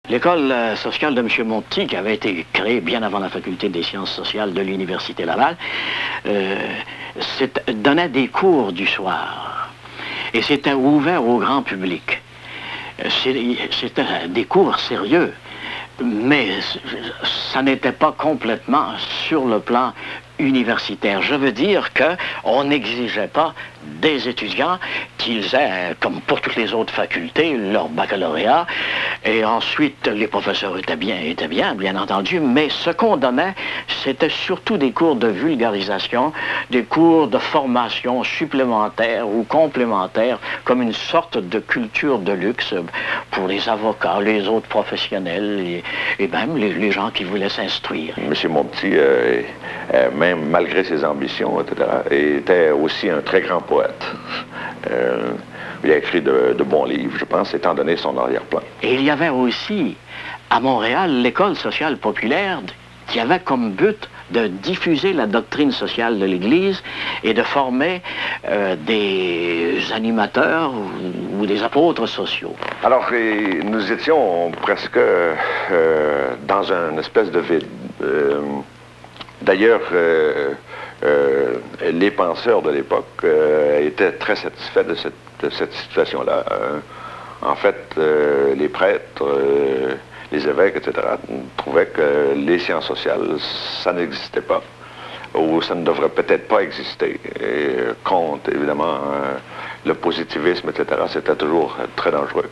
L'école sociale de M. Monti, qui avait été créée bien avant la faculté des sciences sociales de l'Université Laval, donnait des cours du soir. Et c'était ouvert au grand public. C'était des cours sérieux, mais ça n'était pas complètement sur le plan universitaire. Je veux dire qu'on n'exigeait pas des étudiants qu'ils aient, comme pour toutes les autres facultés, leur baccalauréat. Et ensuite, les professeurs étaient bien entendu, mais ce qu'on donnait, c'était surtout des cours de vulgarisation, des cours de formation supplémentaires ou complémentaires, comme une sorte de culture de luxe pour les avocats, les autres professionnels et même les gens qui voulaient s'instruire. M. Monti, même malgré ses ambitions, etc., était aussi un très grand poète. Il a écrit de bons livres, je pense, étant donné son arrière-plan. Et il y avait aussi, à Montréal, l'école sociale populaire qui avait comme but de diffuser la doctrine sociale de l'Église et de former des animateurs ou des apôtres sociaux. Alors, nous étions presque dans une espèce de vide. D'ailleurs, les penseurs de l'époque étaient très satisfaits de cette situation-là. En fait, les prêtres, les évêques, etc., trouvaient que les sciences sociales, ça n'existait pas, ou ça ne devrait peut-être pas exister. Et contre, évidemment, le positivisme, etc., c'était toujours très dangereux.